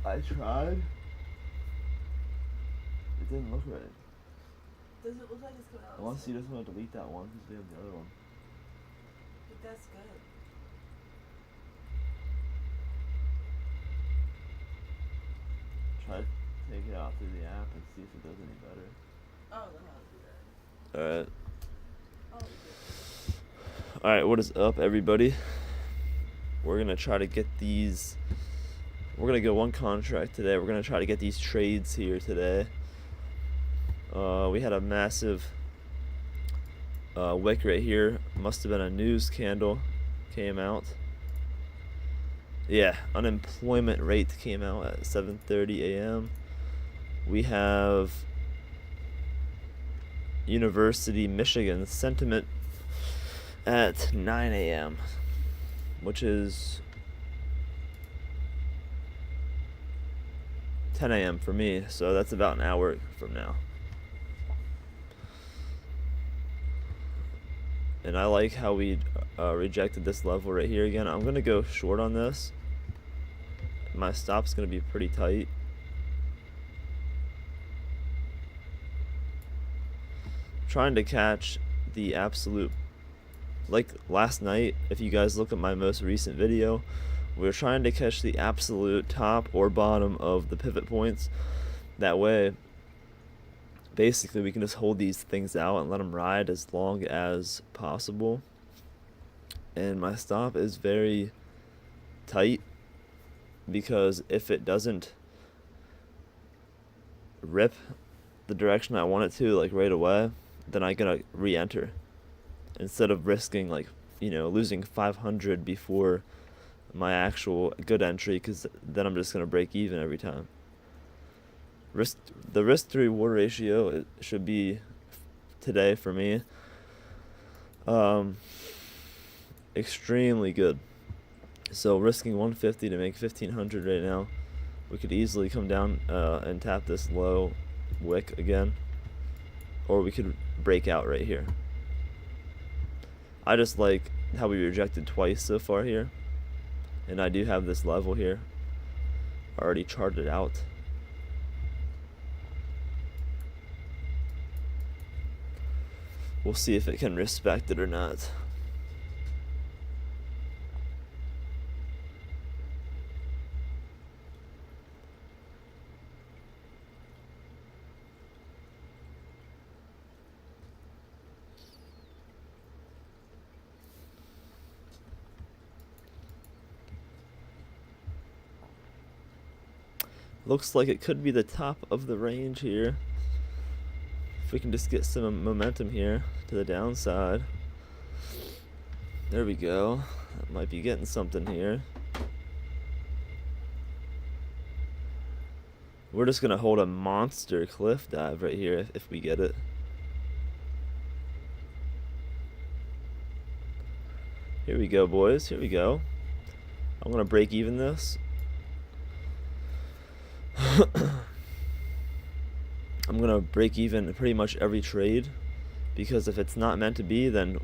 I tried. It didn't look right. Does it look like it's coming out? Unless you just want to delete that one because we have the other one. But that's good. Try to take it out through the app and see if it does any better. Oh, then I'll do that. Alright. I'll do it. Alright, what is up, everybody? We're going to try to get these. We're going to go one contract today. We're going to try to get these trades here today. We had a massive wick right here. Must have been a news candle. Came out. Yeah, unemployment rate came out at 7:30 a.m. We have University Michigan sentiment at 9 a.m., which is 10 a.m. for me, so that's about an hour from now. And I like how we rejected this level right here again. I'm going to go short on this. My stop's going to be pretty tight. Trying to catch the absolute, like last night, if you guys look at my most recent video, we were trying to catch the absolute top or bottom of the pivot points. That way, basically, we can just hold these things out and let them ride as long as possible. And my stop is very tight because if it doesn't rip the direction I want it to, like right away, then I'm gonna re-enter instead of risking, like, you know, losing 500 before my actual good entry, because then I'm just gonna break even every time. The risk to reward ratio, it should be today for me extremely good. So risking 150 to make 1500 right now, we could easily come down and tap this low wick again, or we could break out right here. I just like how we rejected twice so far here, and I do have this level here already charted out. We'll see if it can respect it or not. Looks like it could be the top of the range here. If we can just get some momentum here to the downside. There we go. That might be getting something here. We're just gonna hold a monster cliff dive right here if we get it. Here we go, boys. Here we go. I'm gonna break even this. I'm gonna break even pretty much every trade, because if it's not meant to be, then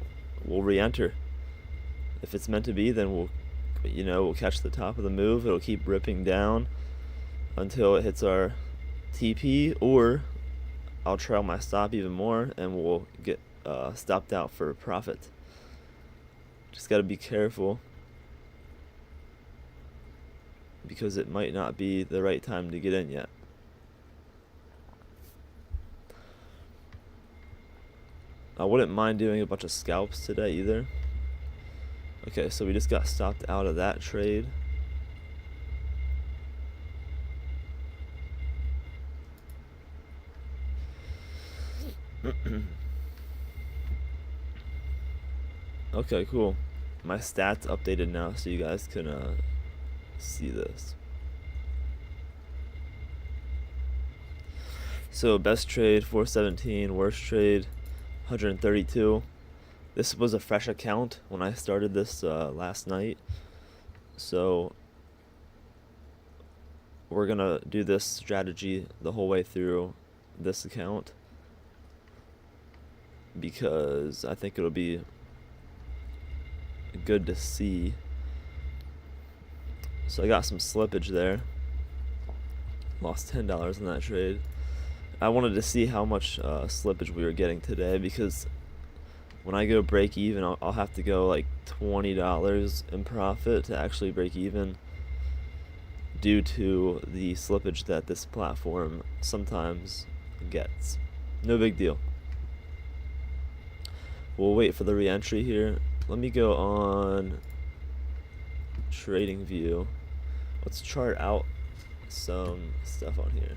we'll re-enter. If it's meant to be, then we'll catch the top of the move. It'll keep ripping down until it hits our TP, or I'll trail my stop even more and we'll get stopped out for profit. Just gotta be careful, because it might not be the right time to get in yet. I wouldn't mind doing a bunch of scalps today either. Okay, so we just got stopped out of that trade. Okay, cool. My stats updated now, so you guys can see this. So best trade 417, worst trade 132. This was a fresh account when I started this last night, so we're gonna do this strategy the whole way through this account, because I think it'll be good to see. So I got some slippage there. Lost $10 in that trade. I wanted to see how much slippage we were getting today, because when I go break even, I'll have to go like $20 in profit to actually break even, due to the slippage that this platform sometimes gets. No big deal. We'll wait for the re-entry here. Let me go on trading view. Let's chart out some stuff on here.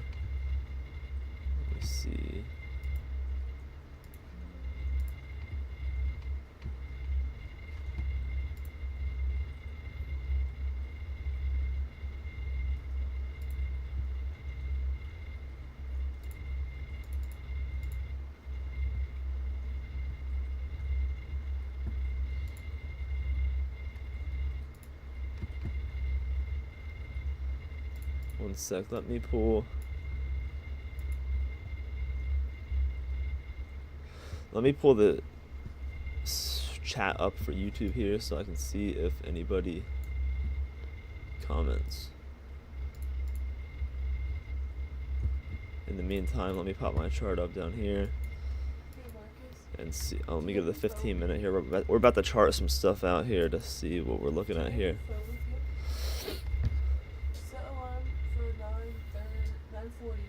Let me see. One sec, let me pull. Let me pull the chat up for YouTube here so I can see if anybody comments. In the meantime, let me pop my chart up down here and see. Oh, let me go to the 15-minute here. We're about to chart some stuff out here to see what we're looking at here. Set alarm for 9:40 for me.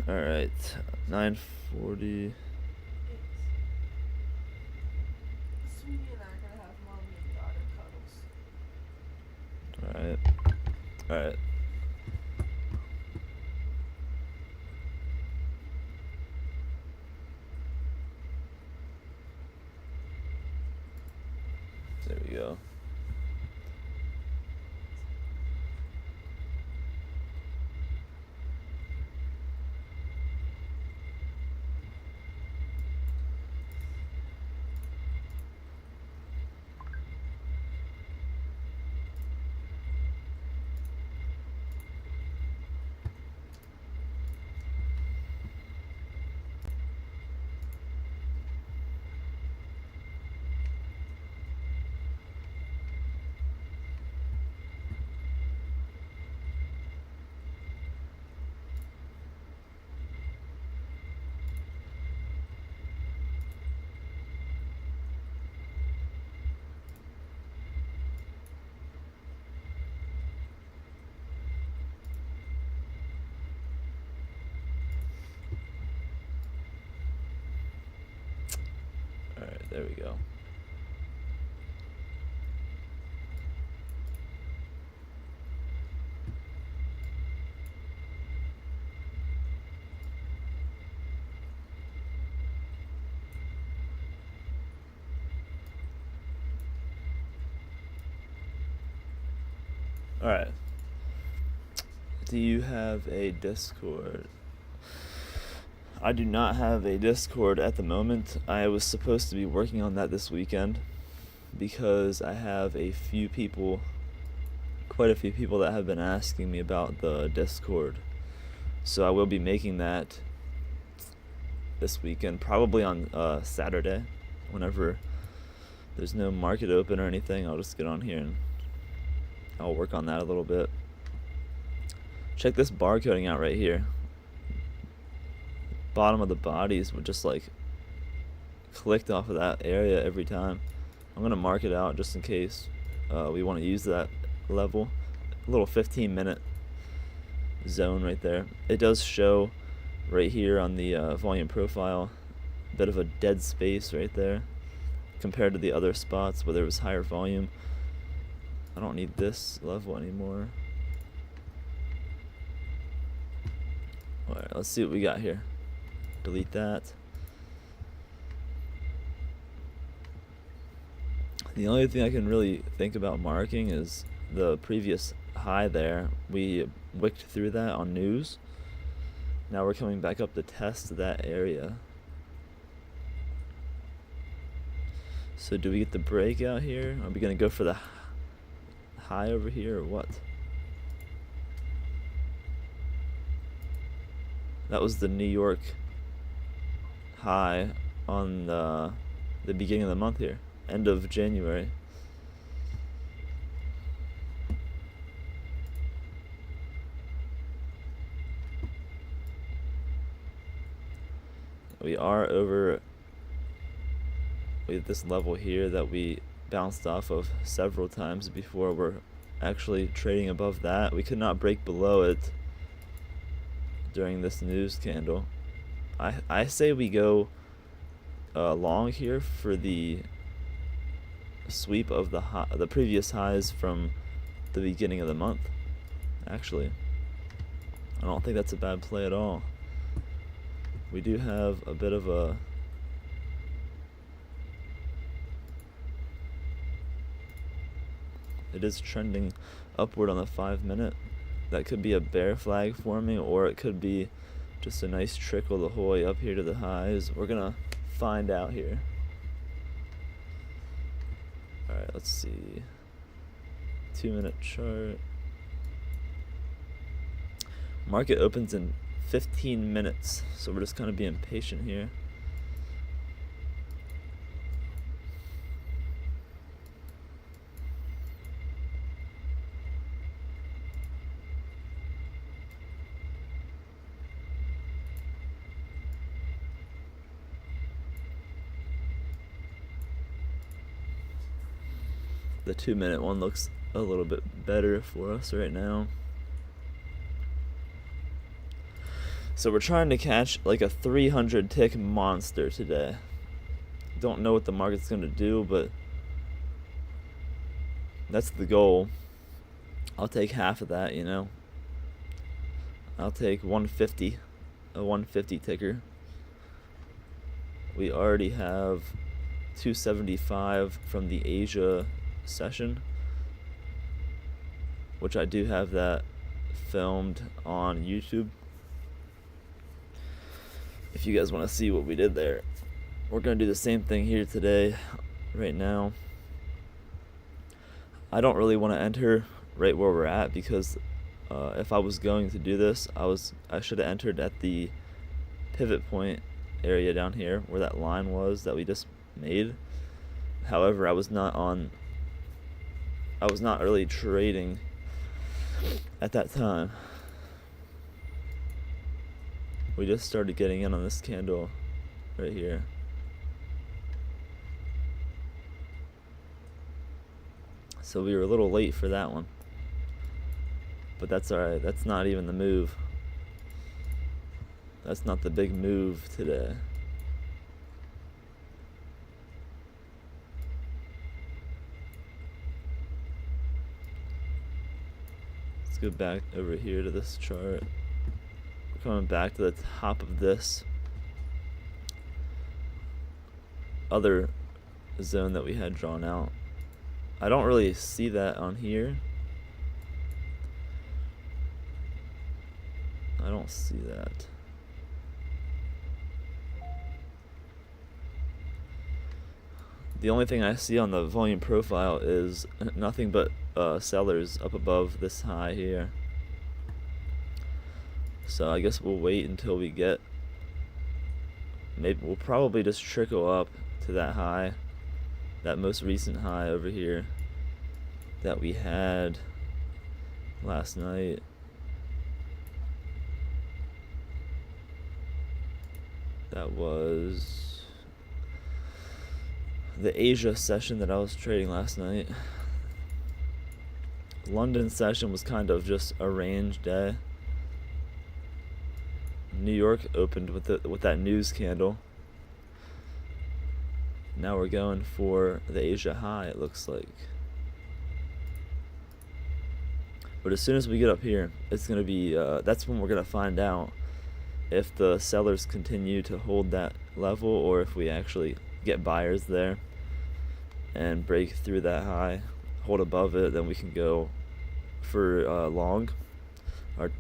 All right, 9:40. Sweetie and I are gonna have mommy and daughter cuddles. All right, all right. There we go. All right, there we go. All right. Do you have a Discord? I do not have a Discord at the moment. I was supposed to be working on that this weekend, because I have quite a few people that have been asking me about the Discord. So I will be making that this weekend, probably on Saturday, whenever there's no market open or anything. I'll just get on here and I'll work on that a little bit. Check this barcoding out right here. Bottom of the bodies would just like clicked off of that area every time. I'm gonna mark it out just in case we want to use that level. A little 15-minute zone right there. It does show right here on the volume profile a bit of a dead space right there compared to the other spots where there was higher volume. I don't need this level anymore. Alright, let's see what we got here. Delete that. The only thing I can really think about marking is the previous high there. We wicked through that on news. Now we're coming back up to test that area. So do we get the breakout here? Are we going to go for the high over here or what? That was the New York high on the beginning of the month here, end of January. We are over with this level here that we bounced off of several times before. We're actually trading above that. We could not break below it during this news candle. I say we go long here for the sweep of the previous highs from the beginning of the month. Actually, I don't think that's a bad play at all. We do have a bit of a it is trending upward on the 5-minute. That could be a bear flag forming, or it could be just a nice trickle the whole way up here to the highs. We're gonna find out here. Alright, let's see. 2-minute chart. Market opens in 15 minutes, so we're just kind of being patient here. The 2-minute one looks a little bit better for us right now. So we're trying to catch like a 300 tick monster today. Don't know what the market's going to do, but that's the goal. I'll take half of that, you know. I'll take 150, a 150 ticker. We already have 275 from the Asia session, which I do have that filmed on YouTube. If you guys want to see what we did there, we're going to do the same thing here today, right now. I don't really want to enter right where we're at, because if I was going to do this, I should have entered at the pivot point area down here where that line was that we just made. However, I was not really trading at that time. We just started getting in on this candle right here. So we were a little late for that one. But that's alright. That's not even the move. That's not the big move today. Let's go back over here to this chart. We're coming back to the top of this other zone that we had drawn out. I don't really see that on here. I don't see that. The only thing I see on the volume profile is nothing but sellers up above this high here. So I guess we'll wait until we get, maybe we'll probably just trickle up to that high, that most recent high over here that we had last night. That was the Asia session that I was trading last night. London session was kind of just a range day. New York opened with that news candle. Now we're going for the Asia high, it looks like. But as soon as we get up here, it's gonna be that's when we're gonna find out if the sellers continue to hold that level, or if we actually get buyers there and break through that high, hold above it. Then we can go for long, or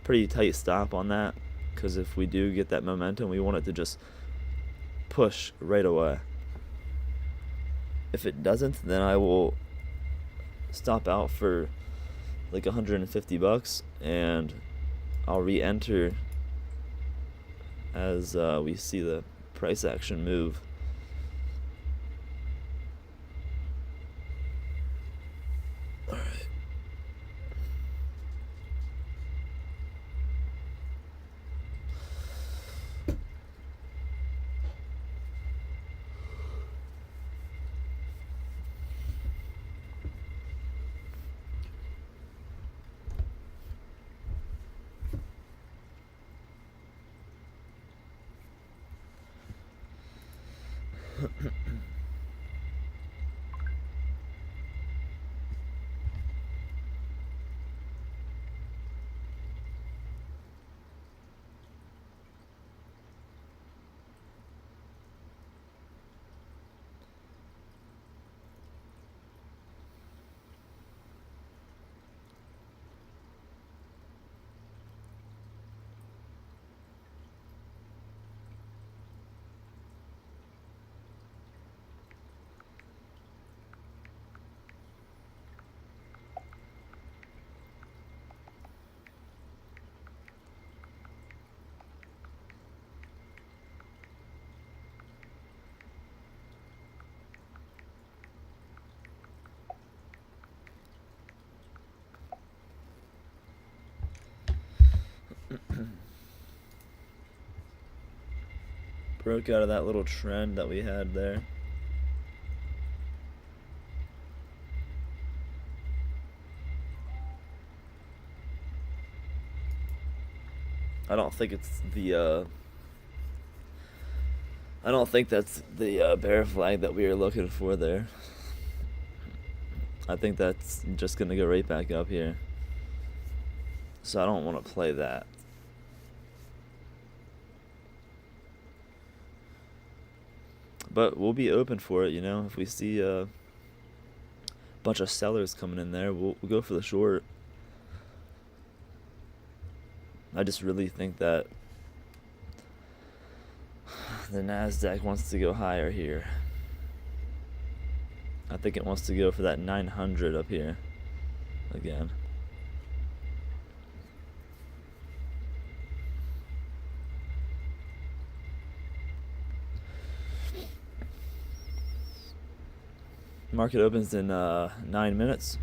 pretty tight stop on that, because if we do get that momentum, we want it to just push right away. If it doesn't, then I will stop out for like $150, and I'll re-enter as we see the price action move. All right. Broke out of that little trend that we had there. I don't think it's the I don't think that's the bear flag that we were looking for there. I think that's just gonna go right back up here. So I don't want to play that. But we'll be open for it, you know. If we see a bunch of sellers coming in there, we'll go for the short. I just really think that the NASDAQ wants to go higher here. I think it wants to go for that 900 up here again. Market opens in 9 minutes.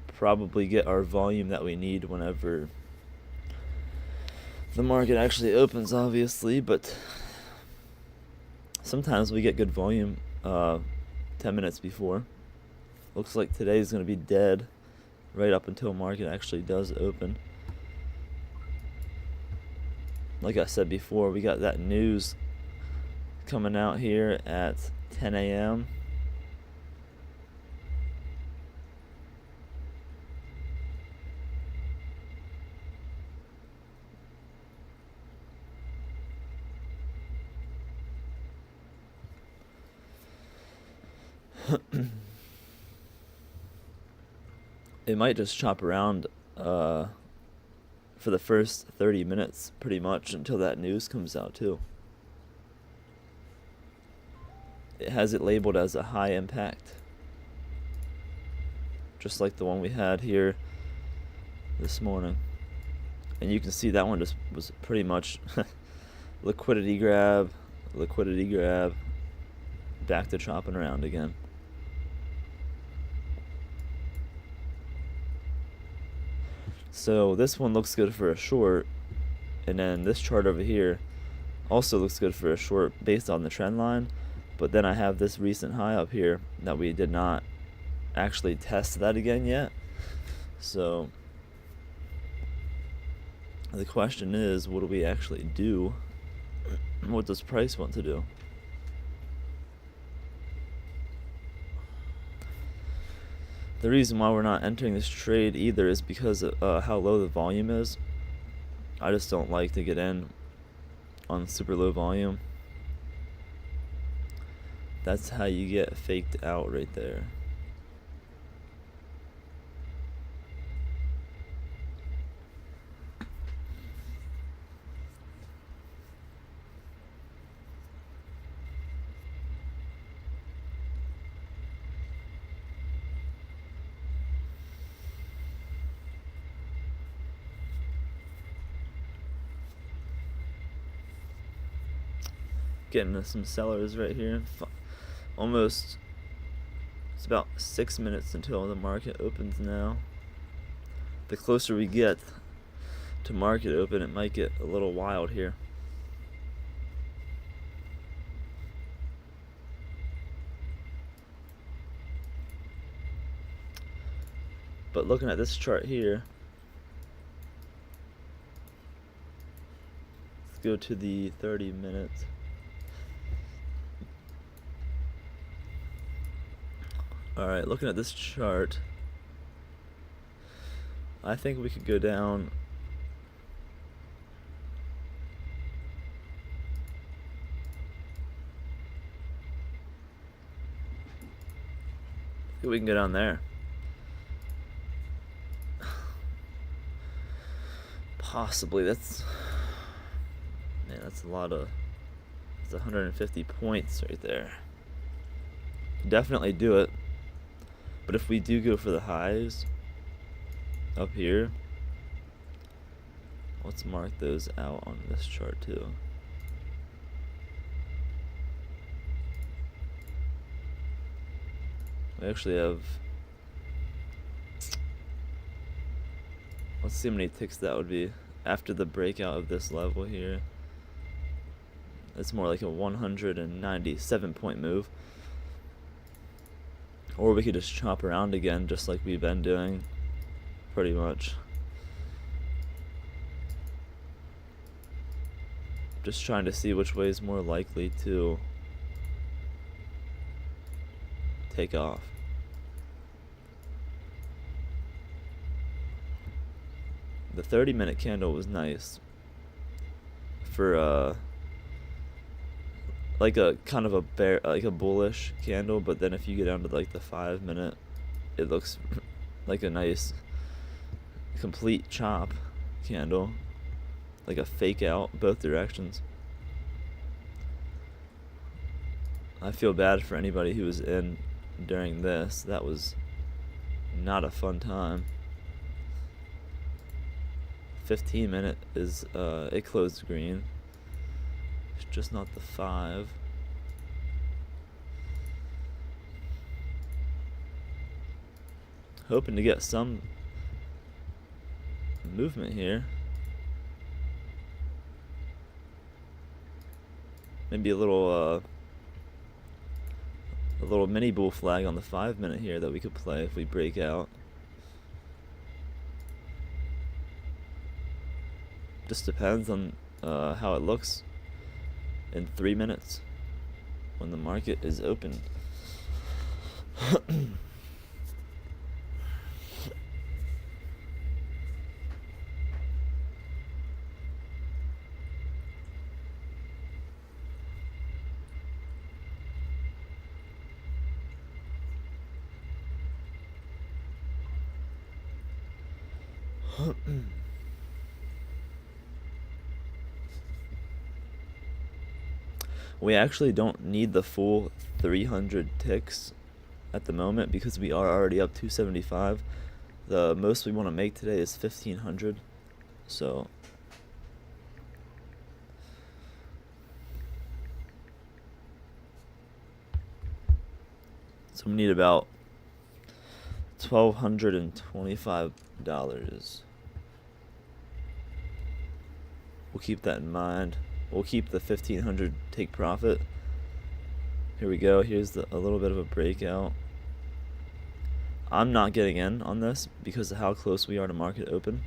Probably get our volume that we need whenever the market actually opens, obviously, but sometimes we get good volume 10 minutes before. Looks like today's going to be dead right up until market actually does open. Like I said before, we got that news coming out here at 10 a.m. It might just chop around for the first 30 minutes pretty much until that news comes out too. It has it labeled as a high impact, just like the one we had here this morning. And you can see that one just was pretty much liquidity grab, back to chopping around again. So this one looks good for a short, and then this chart over here also looks good for a short based on the trend line, but then I have this recent high up here that we did not actually test that again yet. So the question is, what do we actually do? What does price want to do? The reason why we're not entering this trade either is because of how low the volume is. I just don't like to get in on super low volume. That's how you get faked out right there. getting some sellers right here. Almost, it's about 6 minutes until the market opens now. The closer we get to market open, it might get a little wild here. But looking at this chart here, let's go to the 30 minutes. Alright, looking at this chart, I think we could go down we can go down there. Possibly. That's a lot of, it's 150 points right there. Definitely do it. But if we do go for the highs up here, let's mark those out on this chart too. We actually have, let's see how many ticks that would be after the breakout of this level here. It's more like a 197 point move. Or we could just chop around again, just like we've been doing, pretty much. Just trying to see which way is more likely to take off. The 30-minute candle was nice for like a kind of a bear, like a bullish candle, but then if you get down to like the 5-minute, it looks like a nice complete chop candle, like a fake out both directions. I feel bad for anybody who was in during this. That was not a fun time. 15-minute is it closed green. It's just not the 5. Hoping to get some movement here. Maybe a little mini bull flag on the 5-minute here that we could play if we break out. Just depends on how it looks in 3 minutes when the market is open. We actually don't need the full 300 ticks at the moment because we are already up 275. The most we want to make today is 1500. So we need about $1,225. We'll keep that in mind. We'll keep the 1500 take profit. Here we go. Here's a little bit of a breakout. I'm not getting in on this because of how close we are to market open.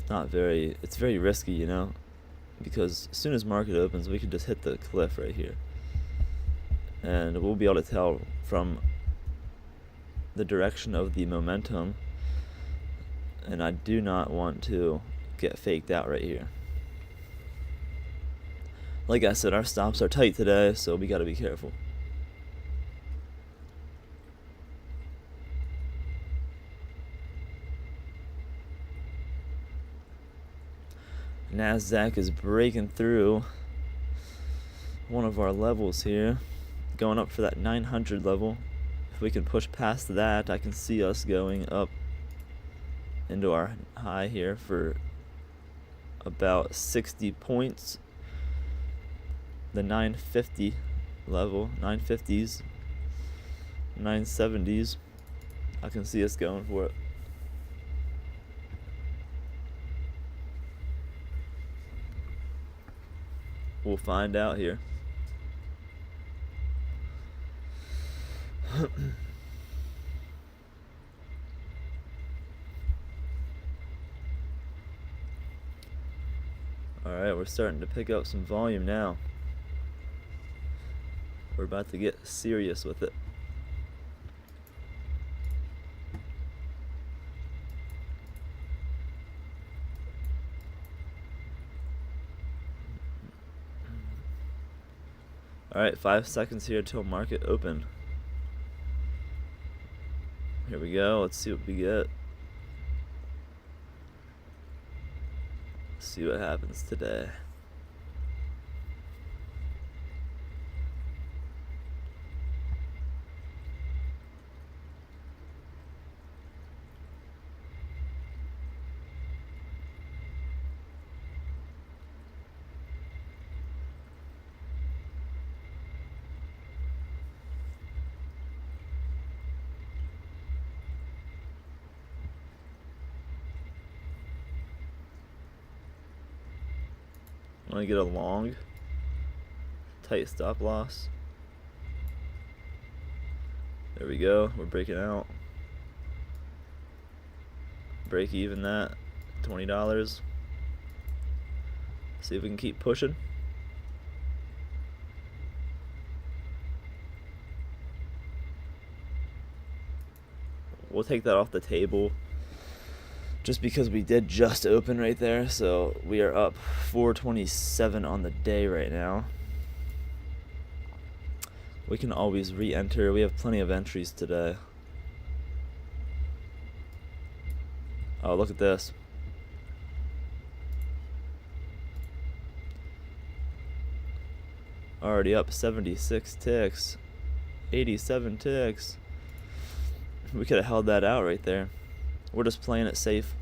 It's very risky, you know, because as soon as market opens, we could just hit the cliff right here. And we'll be able to tell from the direction of the momentum. And I do not want to get faked out right here. Like I said, our stops are tight today, so we got to be careful. NASDAQ is breaking through one of our levels here, going up for that 900 level. If we can push past that, I can see us going up into our high here for about 60 points. The 950 level, 950s, 970s. I can see us going for it. We'll find out here. Alright, we're starting to pick up some volume now. We're about to get serious with it. Alright, 5 seconds here till market open. Here we go, let's see what we get. See what happens today. Want to get a long, tight stop loss. There we go, we're breaking out. Break even that, $20. See if we can keep pushing. We'll take that off the table just because we did just open right there. So we are up 427 on the day right now. We can always re-enter. We have plenty of entries today. Oh, look at this. Already up 76 ticks, 87 ticks. We could have held that out right there. We're just playing it safe.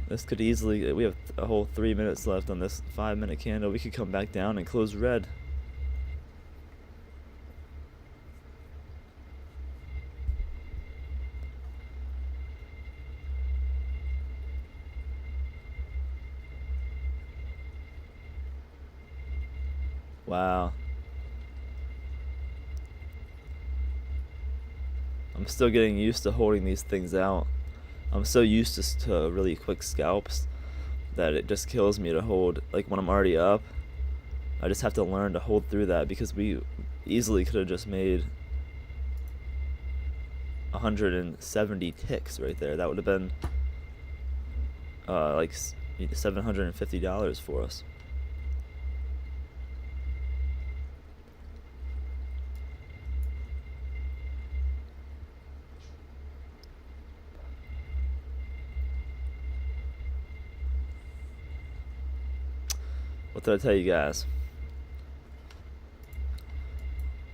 This could easily, we have a whole 3 minutes left on this 5-minute candle. We could come back down and close red. Wow. I'm still getting used to holding these things out. I'm so used to really quick scalps that it just kills me to hold. Like when I'm already up, I just have to learn to hold through that, because we easily could have just made 170 ticks right there. That would have been like $750 for us. What did I tell you guys?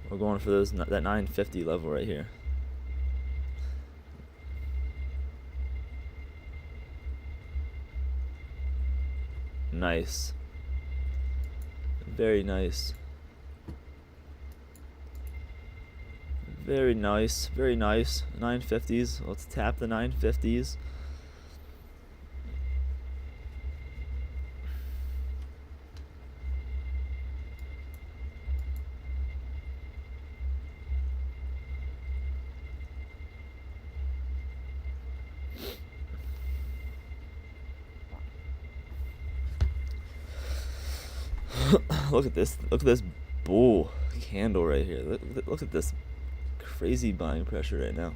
We're going for that 950 level right here. Nice. Very nice. Very nice. Very nice. 950s. Let's tap the 950s. Look at this. Look at this bull candle right here. Look at this crazy buying pressure right now.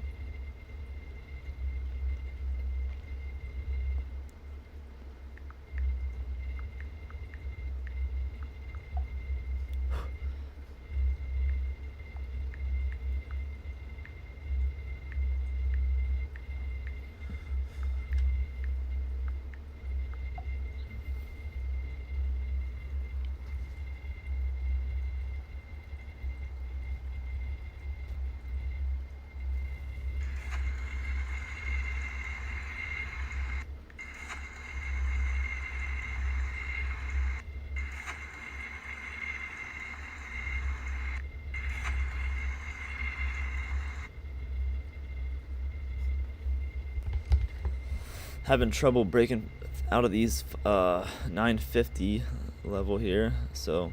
having trouble breaking out of these 950 level here, so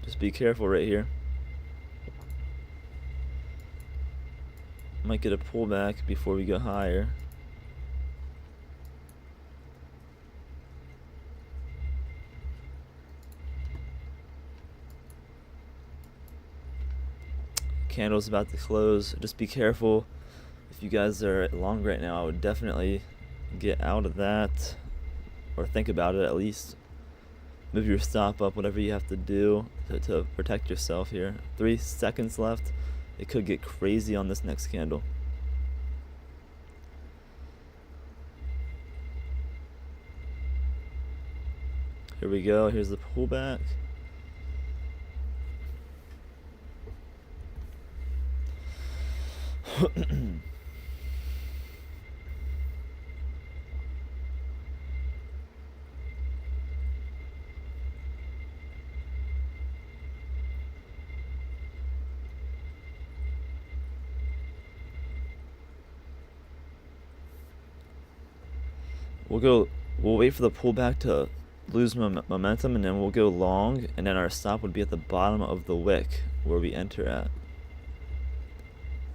just be careful right here. Might get a pullback before we go higher. Candle's about to close. Just be careful. If you guys are long right now, I would definitely get out of that, or think about it at least. Move your stop up, whatever you have to do to protect yourself here. 3 seconds left. It could get crazy on this next candle. Here we go. Here's the pullback. We'll wait for the pullback to lose momentum, and then we'll go long, and then our stop would be at the bottom of the wick where we enter at.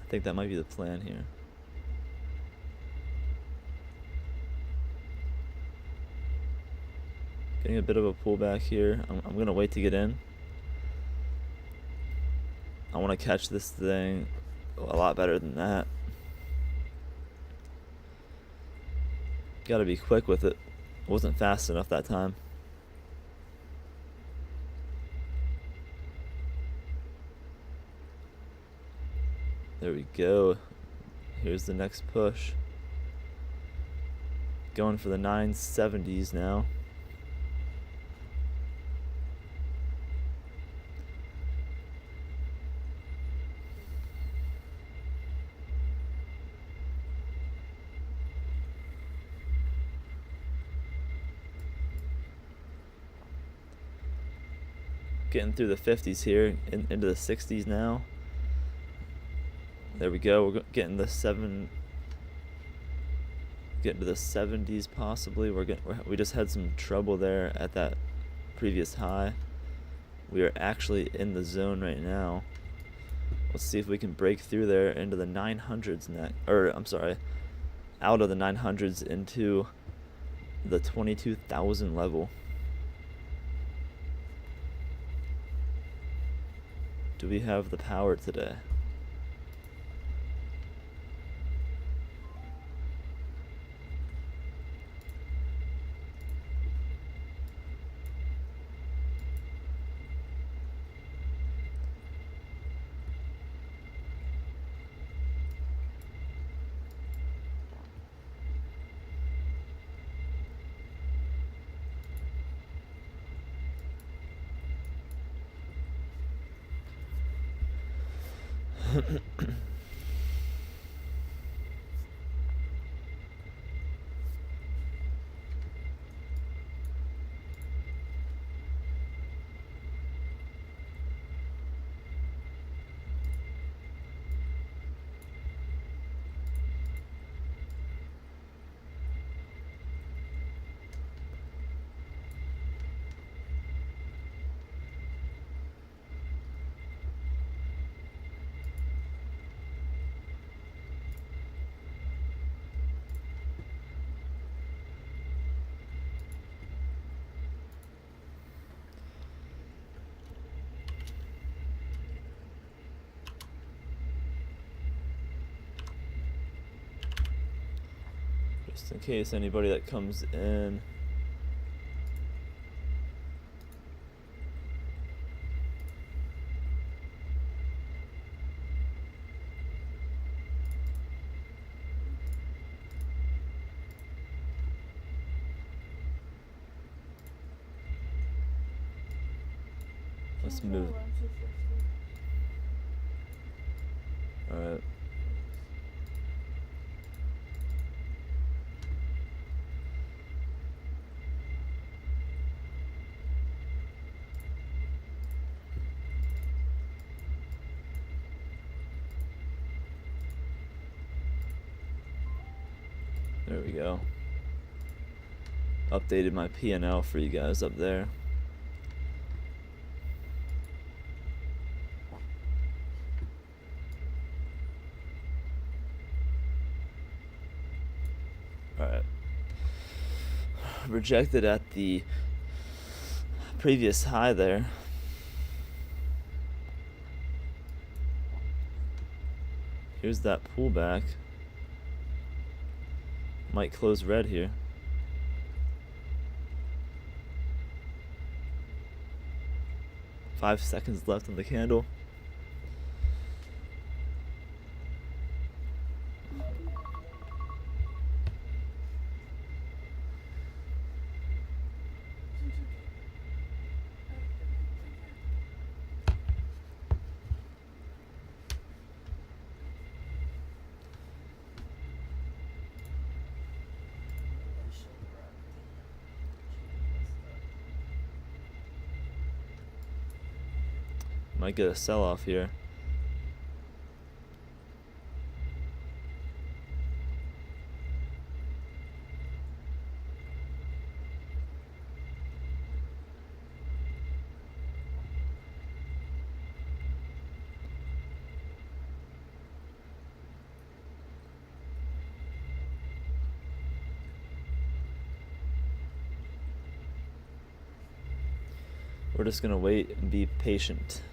I think that might be the plan here. Getting a bit of a pullback here. I'm going to wait to get in. I want to catch this thing a lot better than that. Got to be quick with it. Wasn't fast enough that time. There we go. Here's the next push. Going for the 970s now. Getting through the 50s here, into the 60s now. There we go. We're getting the getting to the 70s possibly. We just had some trouble there at that previous high. We are actually in the zone right now. Let's see if we can break through there into the 900s next, or I'm sorry, out of the 900s into the 22,000 level. Do we have the power today? Just in case anybody that comes in. Let's move. Alright. There we go. updated my P&L for you guys up there. Alright. Rejected at the previous high there. Here's that pullback. Might close red here. Five seconds left on the candle. Might get a sell-off here. We're just gonna wait and be patient.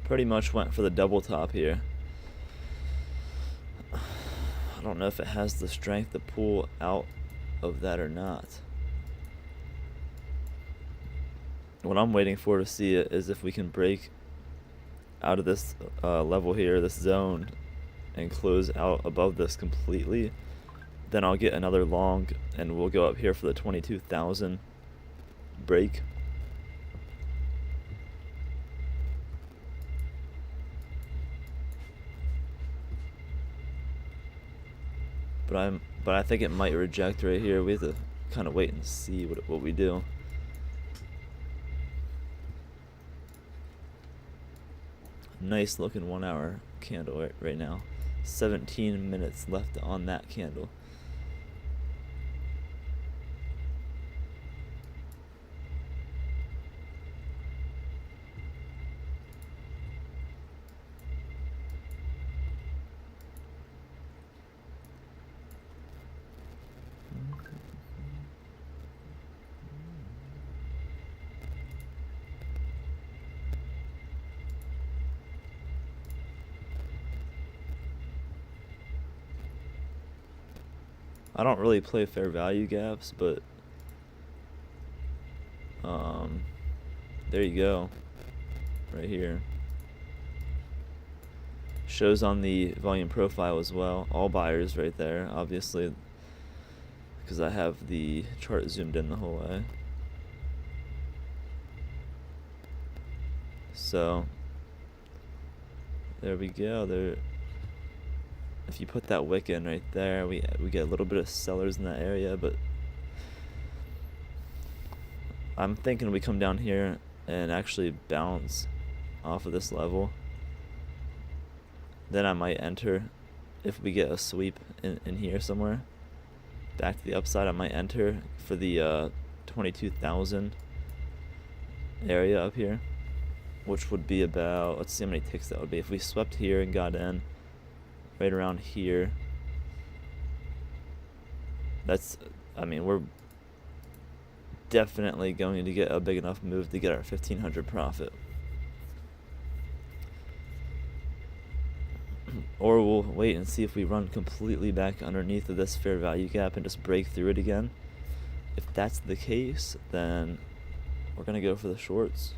Pretty much went for the double top here. I don't know if it has the strength to pull out of that or not. What I'm waiting for to see it is if we can break out of this level here, this zone, and close out above this completely. Then I'll get another long and we'll go up here for the 22,000 break. But I think it might reject right here. We have to kind of wait and see what we do. Nice looking 1 hour candle right now. 17 minutes left on that candle. I don't really play fair value gaps, but there you go, right here. Shows on the volume profile as well. All buyers right there, obviously, because I have the chart zoomed in the whole way. So there we go. There. If you put that wick in right there, we get a little bit of sellers in that area, but I'm thinking we come down here and actually bounce off of this level. Then I might enter if we get a sweep in here somewhere. Back to the upside, I might enter for the 22,000 area up here, which would be about, let's see how many ticks that would be. If we swept here and got in right around here, that's, I mean, we're definitely going to get a big enough move to get our 1,500 profit. Or we'll wait and see if we run completely back underneath of this fair value gap and just break through it again. If that's the case, then we're gonna go for the shorts.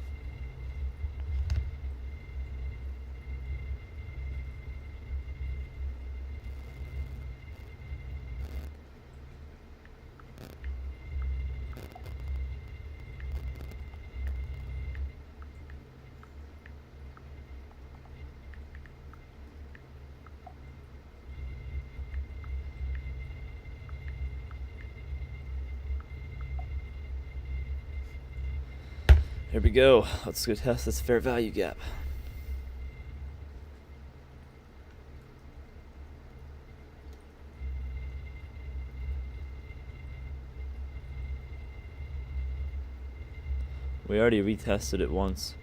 Here we go. Let's go test this fair value gap. We already retested it once.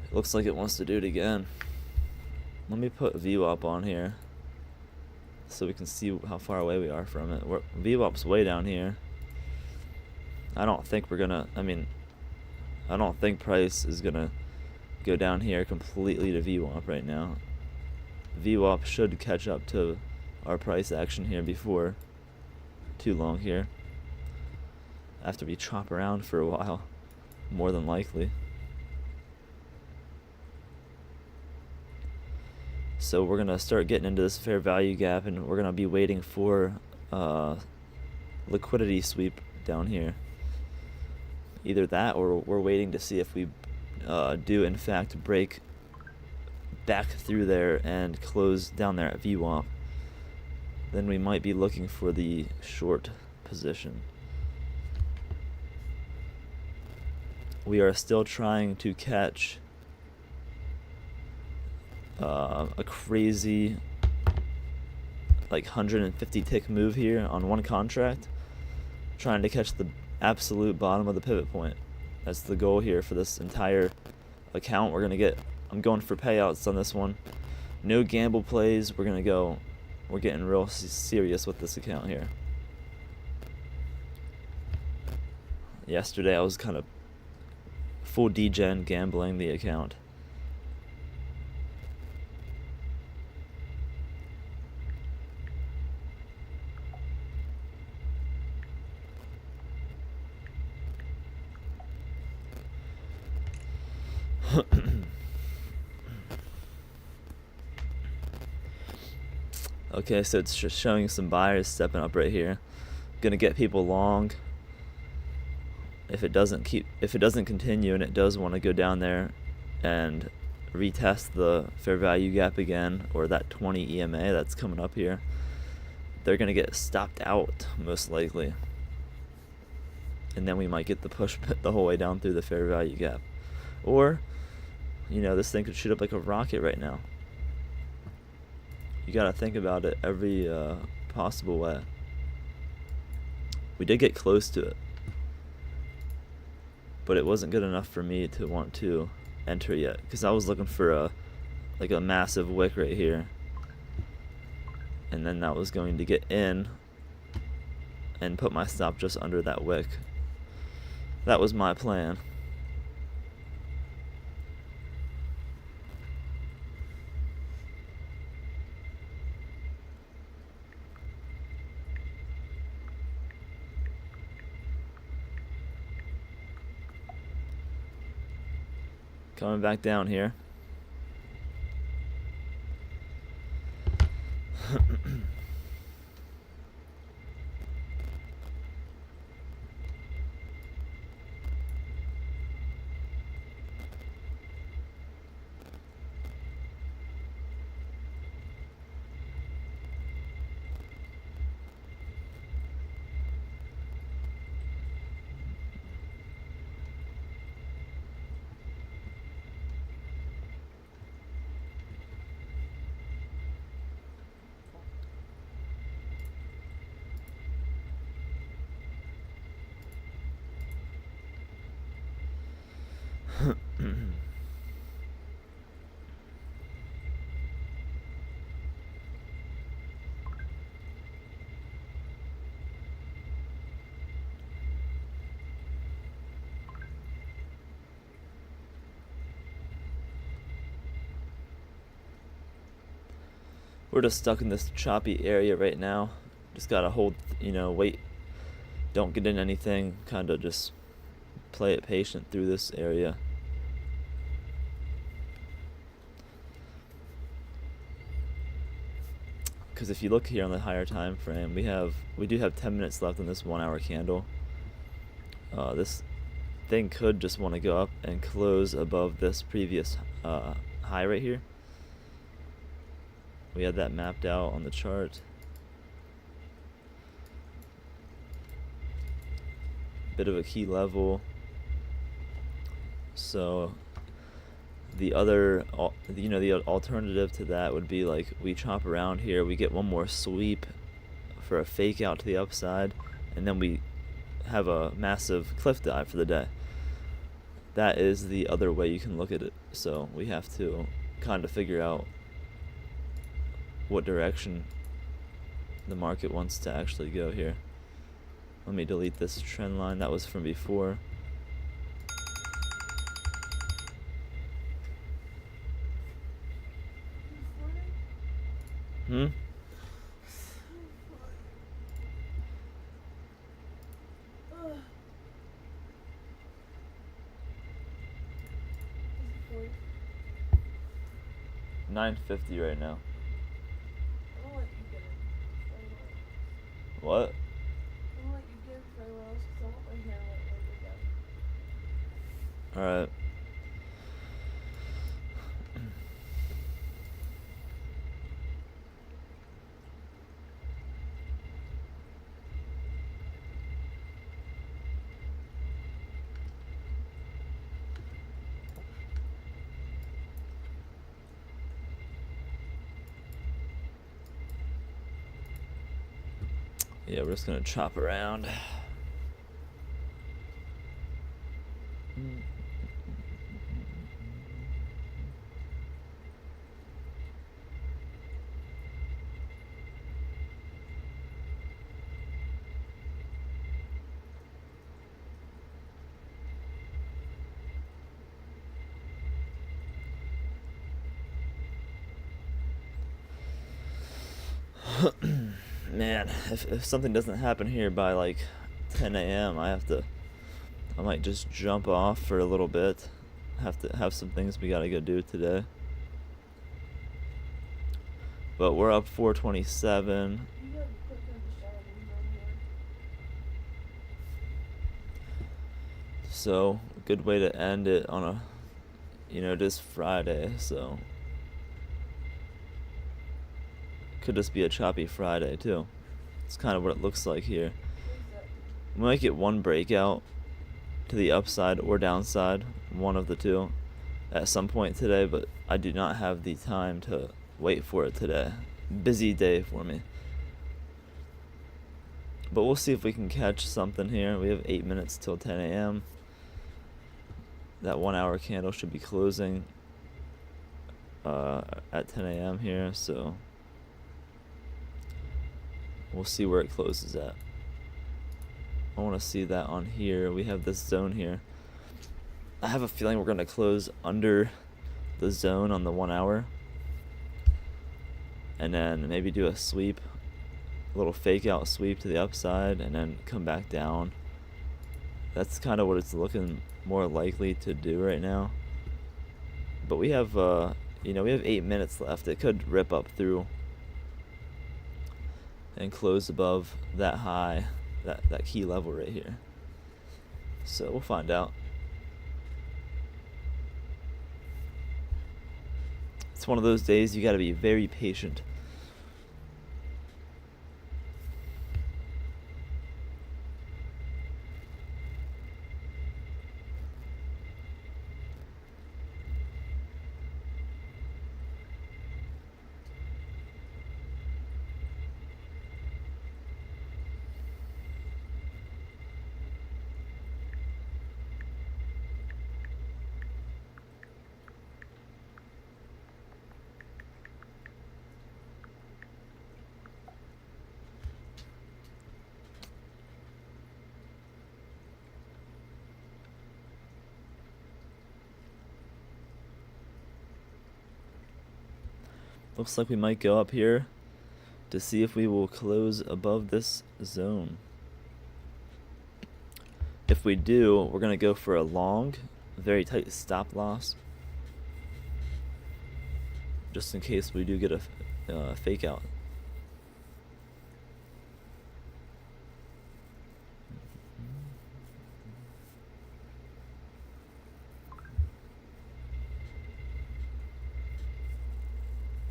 It looks like it wants to do it again. Let me put VWAP on here so we can see how far away we are from it. VWAP's way down here. I don't think we're gonna, I don't think price is gonna go down here completely to VWAP right now. VWAP should catch up to our price action here before too long here. After we chop around for a while, more than likely. So we're gonna start getting into this fair value gap, and we're gonna be waiting for liquidity sweep down here. Either that, or we're waiting to see if we do in fact break back through there and close down there at VWAP. Then we might be looking for the short position. We are still trying to catch a crazy like 150 tick move here on one contract, trying to catch the absolute bottom of the pivot point. That's the goal here for this entire account. I'm going for payouts on this one. No gamble plays. We're getting real serious with this account here. Yesterday I was kind of full degen gambling the account. Okay, so it's just showing some buyers stepping up right here. Gonna get people long. If it doesn't continue and it does want to go down there and retest the fair value gap again, or that 20 EMA that's coming up here, they're gonna get stopped out most likely. And then we might get the push the whole way down through the fair value gap. Or, this thing could shoot up like a rocket right now. You gotta think about it every possible way. We did get close to it, but it wasn't good enough for me to want to enter yet, because I was looking for a massive wick right here, and then that was going to get in and put my stop just under that wick. That was my plan. Coming back down here. We're just stuck in this choppy area right now. Just gotta hold, wait. Don't get in anything. Kind of just play it patient through this area. Because if you look here on the higher time frame, we do have 10 minutes left on this 1 hour candle. This thing could just want to go up and close above this previous high right here. We had that mapped out on the chart. Bit of a key level. So the other, the alternative to that would be like we chop around here, we get one more sweep for a fake out to the upside, and then we have a massive cliff dive for the day. That is the other way you can look at it. So we have to kind of figure out what direction the market wants to actually go here. Let me delete this trend line. That was from before. Hmm? Ugh. 950 right now. I don't let you get it for anyone else. What? I don't let you get it for anyone else because I want my hair like again. Alright. Yeah, we're just gonna chop around. Man, if something doesn't happen here by like 10 a.m., I might just jump off for a little bit. Have to have some things we gotta go do today. But we're up 427. You gotta put in the shower when you're on here. So, a good way to end it on a, it is Friday, so could just be a choppy Friday too. It's kind of what it looks like here. We might get one breakout to the upside or downside, one of the two, at some point today, but I do not have the time to wait for it today. Busy day for me. But we'll see if we can catch something here. We have 8 minutes till 10 a.m. That 1 hour candle should be closing at 10 a.m. here, so we'll see where it closes at. I want to see that on here. We have this zone here. I have a feeling we're going to close under the zone on the 1 hour. And then maybe do a sweep, a little fake out sweep to the upside, and then come back down. That's kind of what it's looking more likely to do right now. But we have, we have 8 minutes left. It could rip up through and close above that high, that key level right here. So we'll find out. It's one of those days you got to be very patient. Looks like we might go up here to see if we will close above this zone. If we do, we're going to go for a long, very tight stop loss, just in case we do get a fake out.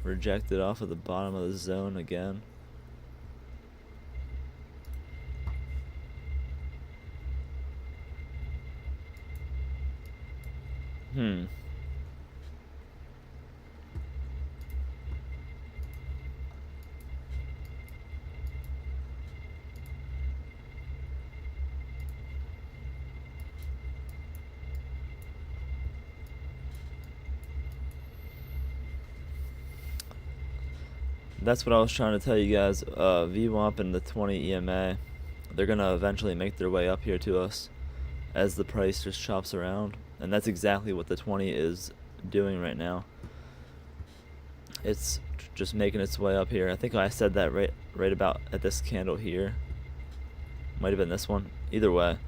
Rejected off of the bottom of the zone again. That's what I was trying to tell you guys. VWAP and the 20 EMA, they're gonna eventually make their way up here to us as the price just chops around, and that's exactly what the 20 is doing right now. It's just making its way up here. I think I said that right about at this candle here. Might have been this one. Either way,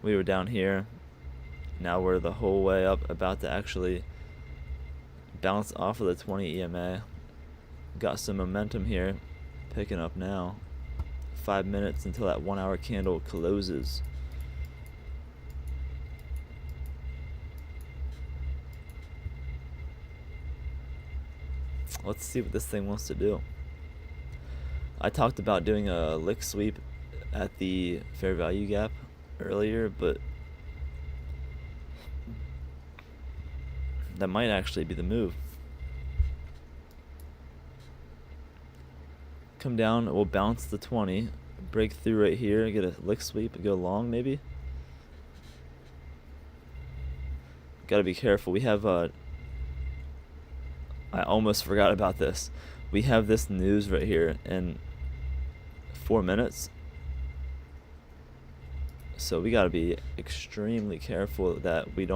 we were down here. Now we're the whole way up, about to actually bounce off of the 20 EMA. Got some momentum here, picking up now. 5 minutes until that 1 hour candle closes. Let's see what this thing wants to do. I talked about doing a lick sweep at the fair value gap earlier, but that might actually be the move. Come down, we'll bounce the 20, break through right here, get a lick sweep, and go long maybe. Gotta be careful. We have I almost forgot about this. We have this news right here in 4 minutes. So we gotta be extremely careful that we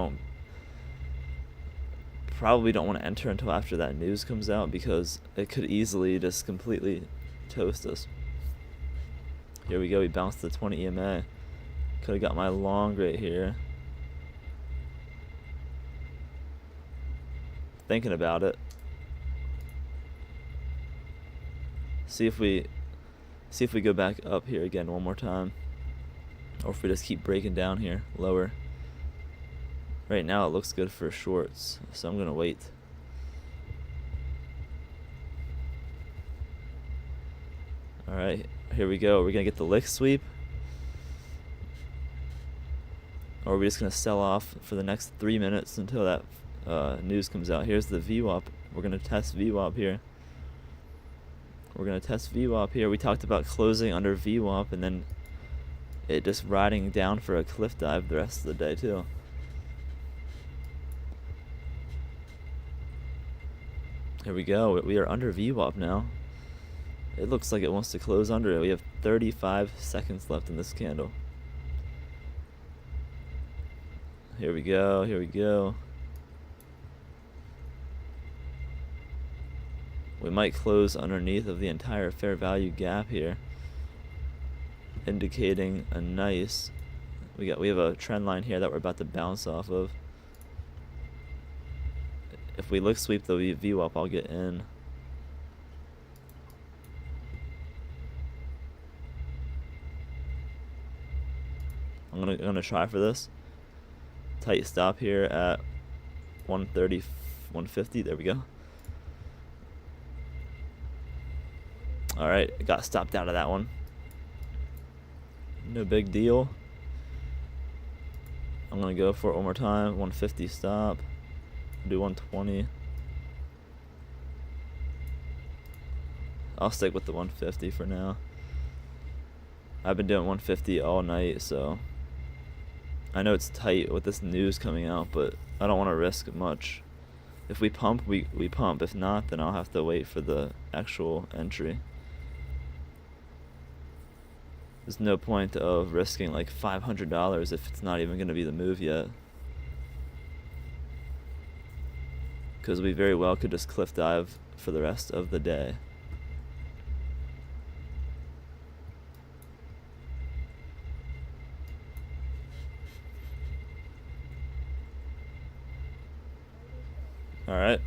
probably don't want to enter until after that news comes out, because it could easily just completely toast us. Here we go, we bounced the 20 EMA. Could have got my long right here. Thinking about it. See if we go back up here again one more time, or if we just keep breaking down here lower. Right now it looks good for shorts, so I'm gonna wait. Alright, here we go. We're gonna get the lick sweep, or are we just gonna sell off for the next 3 minutes until that news comes out? Here's the VWAP. We're gonna test VWAP here. We talked about closing under VWAP and then it just riding down for a cliff dive the rest of the day too. Here we go. We are under VWAP now. It looks like it wants to close under it. We have 35 seconds left in this candle. Here we go. We might close underneath of the entire fair value gap here, indicating a nice, we have a trend line here that we're about to bounce off of. If we lick sweep the VWAP, I'll get in. I'm gonna try for this. Tight stop here at 130, 150. There we go. All right, got stopped out of that one. No big deal. I'm gonna go for it one more time. 150 stop. Do 120. I'll stick with the 150 for now. I've been doing 150 all night, so I know it's tight with this news coming out, but I don't want to risk much. If we pump, we pump. If not, then I'll have to wait for the actual entry. There's no point of risking like $500 if it's not even going to be the move yet. Because we very well could just cliff dive for the rest of the day. Alright.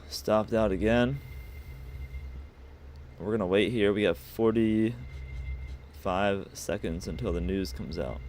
Stopped out again. We're going to wait here. We have 45 seconds until the news comes out.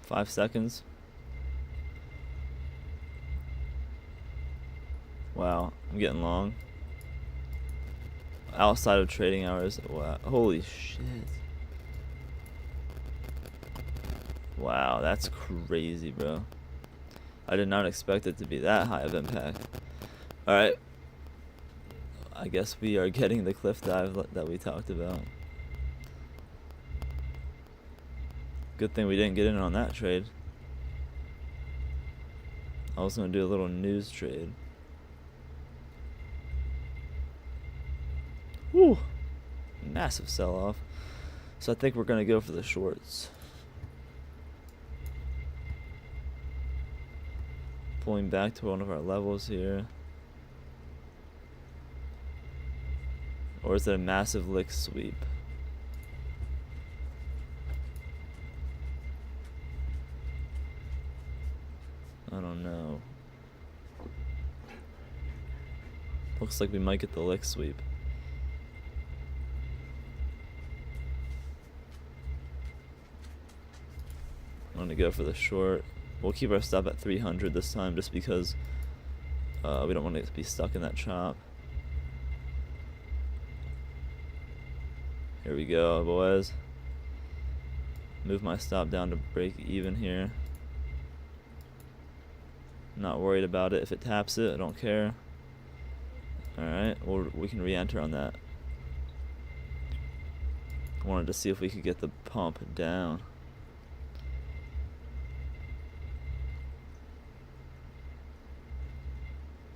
5 seconds. Wow, I'm getting long. Outside of trading hours. Wow, holy shit. Wow, that's crazy, bro. I did not expect it to be that high of impact. Alright. I guess we are getting the cliff dive that we talked about. Good thing we didn't get in on that trade. I was going to do a little news trade. Whew. Massive sell-off. So I think we're going to go for the shorts. Pulling back to one of our levels here. Or is it a massive lick sweep? I don't know. Looks like we might get the lick sweep. I'm gonna go for the short. We'll keep our stop at 300 this time just because we don't want to be stuck in that chop. Here we go, boys. Move my stop down to break even here. Not worried about it. If it taps it, I don't care. Alright, we can re-enter on that. I wanted to see if we could get the pump down.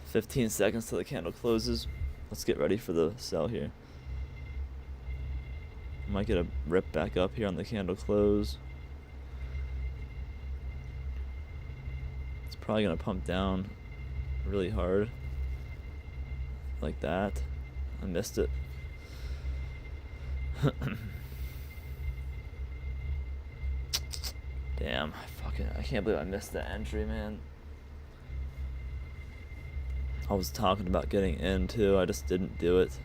"15 seconds till the candle closes." Let's get ready for the sell here. Might get a rip back up here on the candle close. It's probably gonna pump down really hard. Like that. I missed it. Damn, I can't believe I missed that entry, man. I was talking about getting in too, I just didn't do it.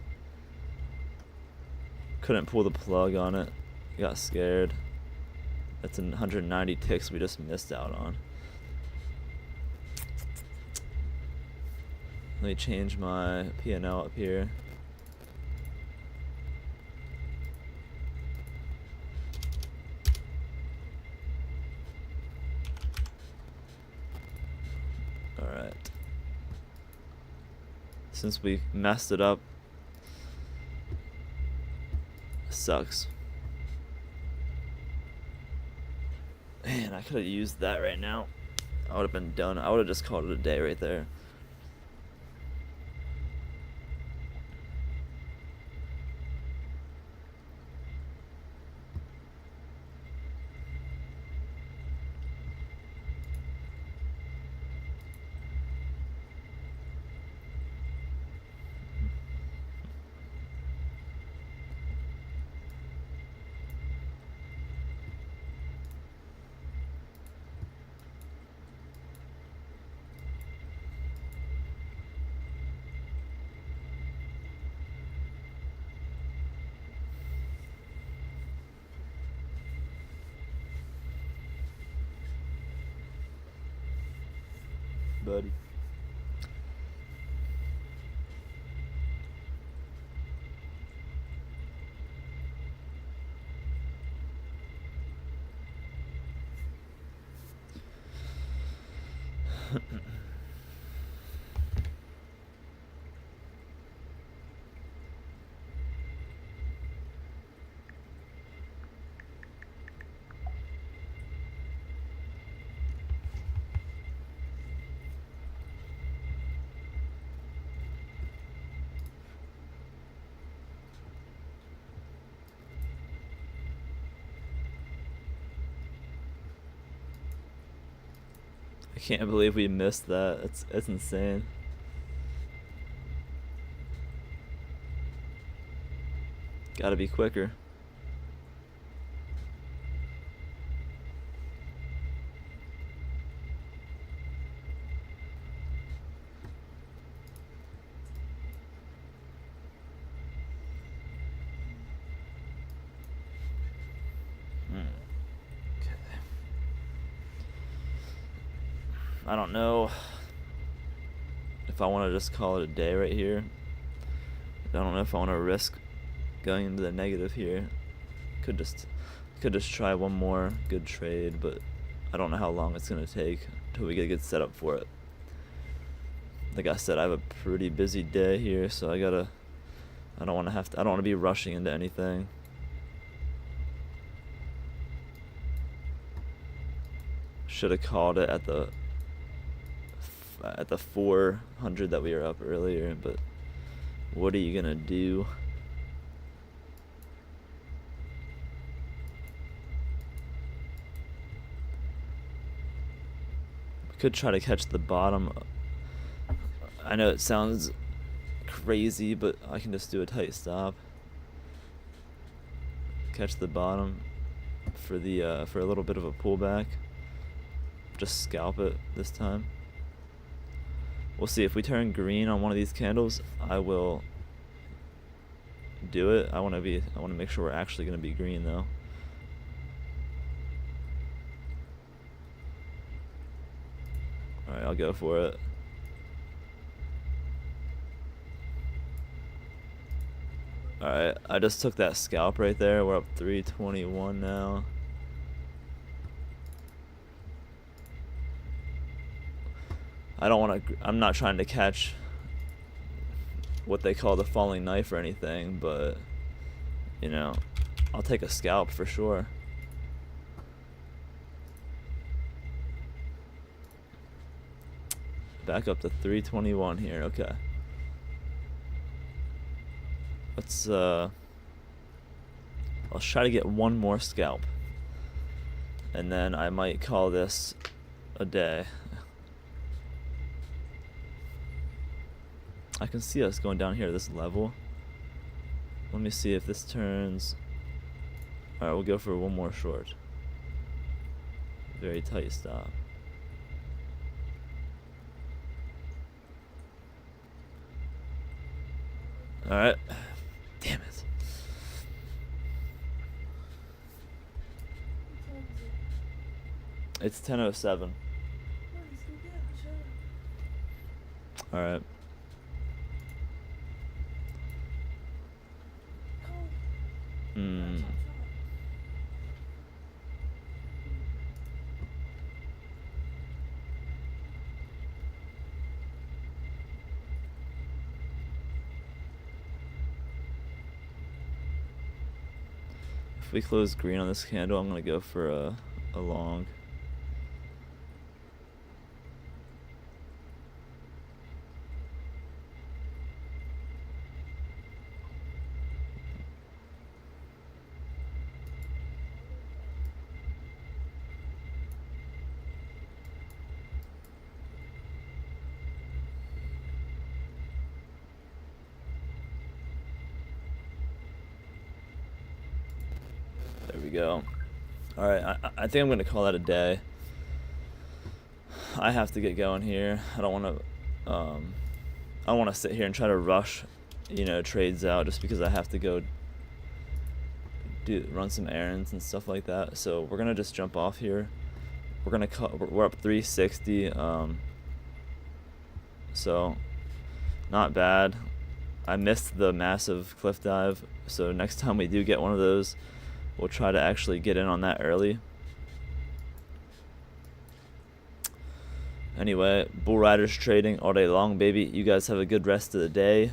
Couldn't pull the plug on it. Got scared. That's 190 ticks we just missed out on. Let me change my P&L up here. Alright. Since we messed it up, sucks. Man, I could have used that right now. I would have been done. I would have just called it a day right there. Buddy. I can't believe we missed that. It's insane. Gotta be quicker. Okay. I don't know if I want to just call it a day right here. I don't know if I want to risk going into the negative here. Could just try one more good trade, but I don't know how long it's gonna take until we get a good setup for it. Like I said, I have a pretty busy day here, so I don't want to be rushing into anything. Should have called it at the 400 that we were up earlier, but what are you gonna do? We could try to catch the bottom. I know it sounds crazy, but I can just do a tight stop. Catch the bottom for a little bit of a pullback. Just scalp it this time. We'll see if we turn green on one of these candles. I will do it. I want to make sure we're actually going to be green though. All right, I'll go for it. All right, I just took that scalp right there. We're up 321 now. I'm not trying to catch what they call the falling knife or anything, but you know, I'll take a scalp for sure. Back up to 321 here. Okay. Let's try to get one more scalp, and then I might call this a day. I can see us going down here at this level. Let me see if this turns. Alright, we'll go for one more short. Very tight stop. Alright. Damn it. It's 10:07. Alright. If we close green on this candle, I'm going to go for a long. There we go. Alright, I think I'm going to call that a day. I have to get going here. I don't want to sit here and try to rush, trades out just because I have to go run some errands and stuff like that. So we're going to just jump off here. We're up 360. So not bad. I missed the massive cliff dive, so next time we do get one of those, we'll try to actually get in on that early. Anyway, bull riders trading all day long, baby. You guys have a good rest of the day.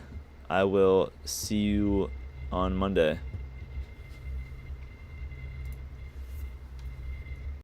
I will see you on Monday.